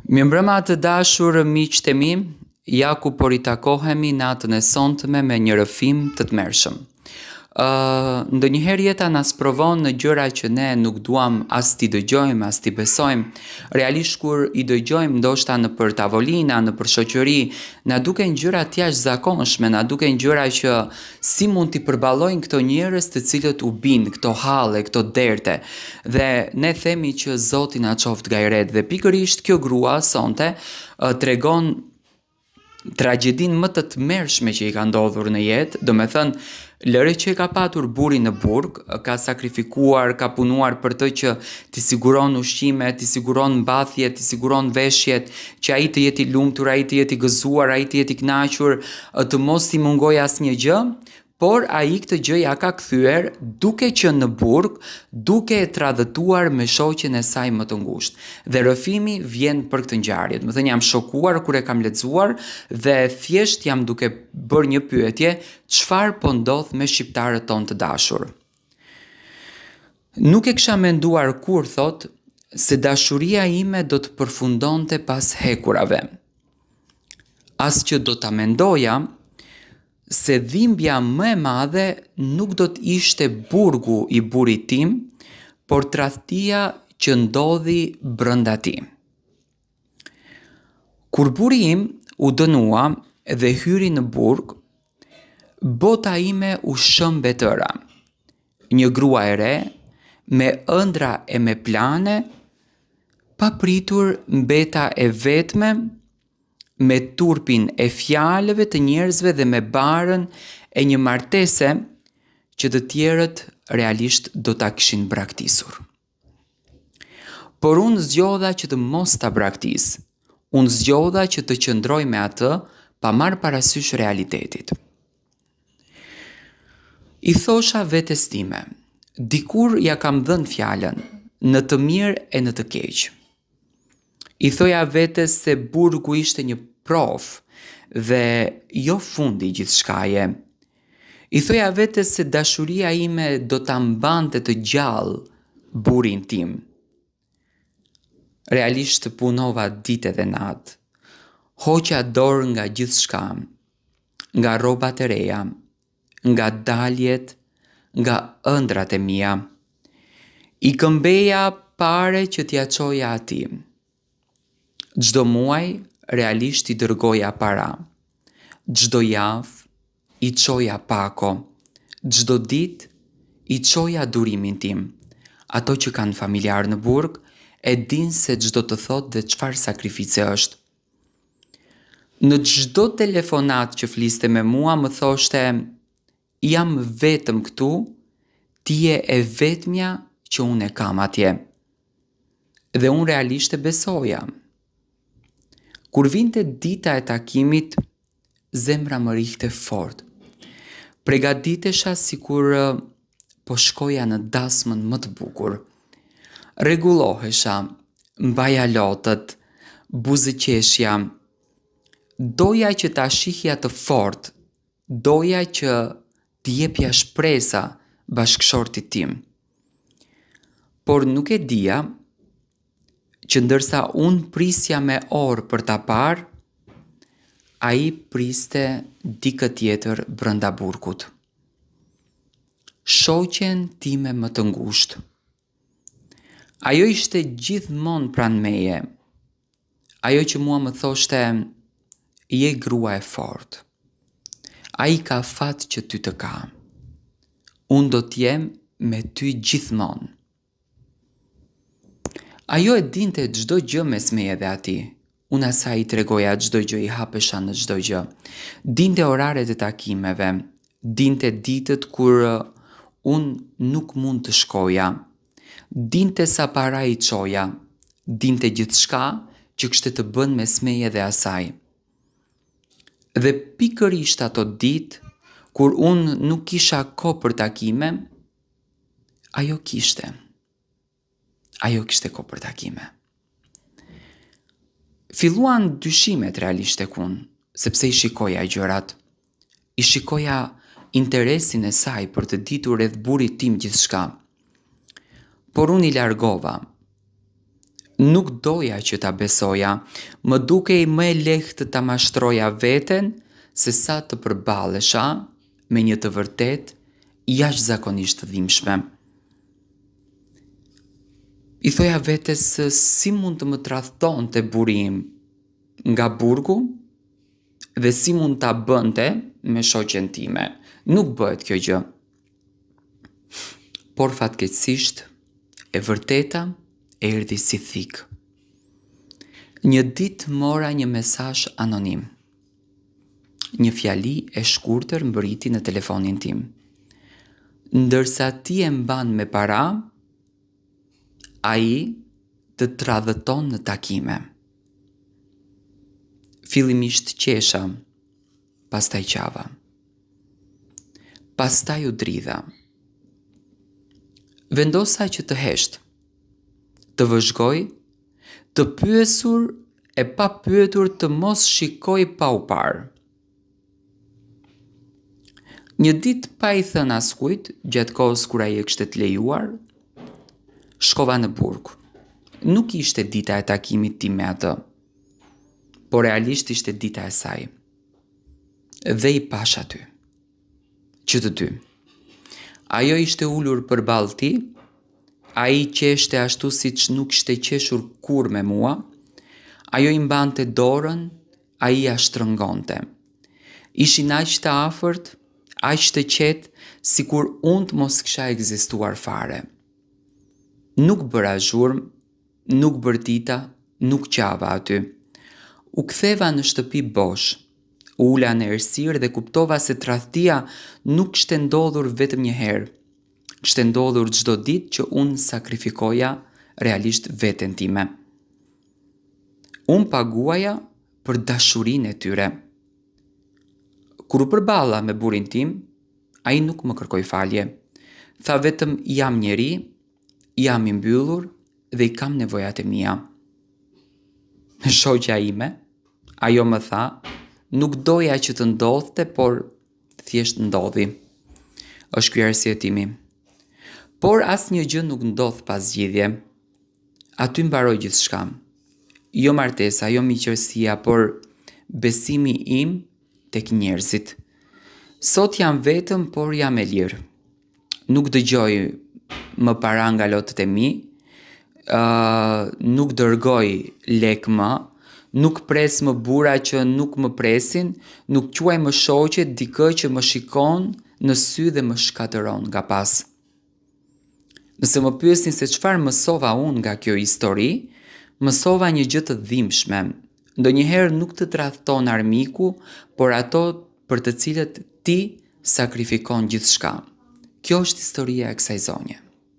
Mirëmbrëma të dashur miqtë e mi, ja ku po ritakohemi natën e sonshme me një rrëfim të tmerrshëm. Ndonjëherë jeta na sprovon në gjëra që ne nuk duam as t'i dëgjojmë, as t'i besojmë. Realisht kur i dëgjojmë ndoshta nëpër tavolina, nëpër shoqëri, na duken gjëra të jashtëzakonshme, na duken gjëra që si mund t'i përballojnë këto njerëz të cilët u bind, këto halle, këto derte. Dhe ne themi që Zoti na qoft gajret dhe pikërisht kjo grua sonte tregon tragjedin më të tmerrshme që i ka ndodhur në jetë, do me thënë, lëre që e ka patur burin në burg, ka sakrifikuar, ka punuar për të që t'i siguron ushqime, t'i siguron mbathje, t'i siguron veshjet, që ai të jeti lumtur, ai të jeti gëzuar, ai të jeti kënaqur, të mos t'i mungoj asnjë gjë, por ai këtë gjë ja ka kthyer duke qenë në burg, duke e tradhëtuar me shoqen e saj më të ngushtë. Dhe rrëfimi vjen për këtë ngjarje. Do të thënë jam shokuar kur e kam lexuar dhe thjesht jam duke bërë një pyetje, çfarë po ndodh me shqiptarët tonë të dashur? Nuk e kisha menduar kur thot se dashuria ime do të përfundonte pas hekurave. As që do ta mendoja se dhimbja më e madhe nuk do të ishte burgu i burit tim, por tradhtia që ndodhi brënda ti. Kur buri im u dënua dhe hyri në burg, bota ime u shëmbe tëra. Një grua e re, me ëndra e me plane, pa pritur mbeta e vetme, me turpin e fjalëve të njerëzve dhe me barën e një martese që të tjerët realisht do ta kishin braktisur. Por unë zgjodha që të mos ta braktis, unë zgjodha që të qëndroj me atë pa marrë parasysh realitetit. I thosha vetes time, dikur ja kam dhënë fjalën, në të mirë e në të keq. I thoja vetes se burgu ishte një prof dhe jo fundi gjithçkaje. I thoja vetes se dashuria ime do ta mbante të gjallë burin tim. Realisht punova ditë dhe natë. Hoqa dorë nga gjithçka, nga rrobat e reja, nga daljet, nga ëndrat e mia. I këmbeja pare që t'ja çoja atij. Çdo muaj realisht i dërgoja para. Çdo javë i çoja pako. Çdo ditë i çoja durimin tim. Ato që kanë familjar në burg e din se çdo të thot dhe çfarë sakrifice është. Në çdo telefonat që fliste me mua më thoshte jam vetëm këtu, ti je e vetmja që unë e kam atje. Dhe unë realisht e besoja. Kur vinte dita e takimit, zemra më rihte fort. Pregaditesha sikur po shkoja në dasmën më të bukur. Rregullohesha, mbaja lotët, buzëqeshja. Doja që ta shihja të fort, doja që t'i jepja shpresa bashkëshortit tim. Por nuk e dija që ndërsa unë prisja me orë për ta parë, ai priste dikë tjetër brënda burgut. Shoqen time më të ngushtë. Ajo ishte gjithmonë pranë meje. Ajo që mua më thoshte, je grua e fortë. Ai ka fat që ty të ka. Unë do t'jem me ty gjithmonë. Ajo e dinte çdo gjë mes meje dhe atij. Unë asaj i tregoja çdo gjë, i hapesha në çdo gjë. Dinte oraret e takimeve, dinte ditët kur unë nuk mund të shkoja. Dinte sa para i çoja, dinte gjithçka që kishte të bën mes meje dhe asaj. Dhe pikërisht ato ditë, kur unë nuk kisha kohë për takime, ajo kishte. Ajo kishte kohë për takime. Filluan dyshimet realisht tek unë, sepse i shikoja gjërat. I shikoja interesin e saj për të ditur rreth burit tim gjithçka. Por unë i largova. Nuk doja që ta besoja, më dukej më e lehtë ta mashtroja veten se sa të përballesha me një të vërtet jashtëzakonisht të dhimbshme. I thoja vetes se si mund të më tradhtonte burim nga burgu dhe si mund ta bënte me shoqen time. Nuk bëhet kjo gjë. Por fatkeqësisht, e vërteta erdhi si thik. Një ditë mora një mesazh anonim. Një fjali e shkurtër mbërriti në telefonin tim. Ndërsa ti e mban me para, ai të tradhëton në takime. Fillimisht qesha, pastaj qava. Pastaj u dridha. Vendosa që të hesht, të vëzhgoj, të pyesur e pa pyetur të mos shikoj pa u parë. Një ditë pa i thënë askujt, gjatë kohës kur ai e kishte të lejuar, shkova në burg. Nuk ishte dita e takimit tim me atë, por realisht ishte dita e saj. Dhe i pash aty. Që të dy. Ajo ishte ulur përballë ti, ai qeshte ashtu siç nuk ishte qeshur kur me mua, ajo i mbante dorën, ai ja shtrëngonte. Ishin aq të afërt, aq të qetë, sikur unë të mos kisha ekzistuar fare. Nuk bëra zhurmë, nuk bërtita, nuk qava aty. U ktheva në shtëpi bosh. Ula në errësirë dhe kuptova se tradhtia nuk kishte ndodhur vetëm një herë. Kishte ndodhur çdo ditë që unë sakrifikoja realisht veten time. Unë paguaja për dashurinë e tyre. Kur u përballa me burrin tim, ai nuk më kërkoi falje. Tha vetëm jam njeri, jam i mbyllur dhe i kam nevojat e mia. Shoqja ime, ajo më tha, nuk doja që të ndodhte, por thjesht ndodhi. Është ky arsyetimi. Por asnjë gjë nuk ndodh pas zgjidhje. Aty mbaroi gjithçka. Jo martesa, jo miqësia, por besimi im tek njerëzit. Sot jam vetëm, por jam e lirë. Nuk dëgjoj më para nga lotët e mi, nuk dërgoj lek më, nuk pres më burra që nuk më presin, nuk quaj më shoqe dikë që më shikon në sy dhe më shkatëron nga pas. Nëse më pyesni se çfarë mësova unë nga kjo histori, mësova një gjë të dhimbshme. Ndonjëherë nuk të tradhton armiku, por ato për të cilët ti sakrifikon gjithçka. Kjo është historia e kësaj zonje.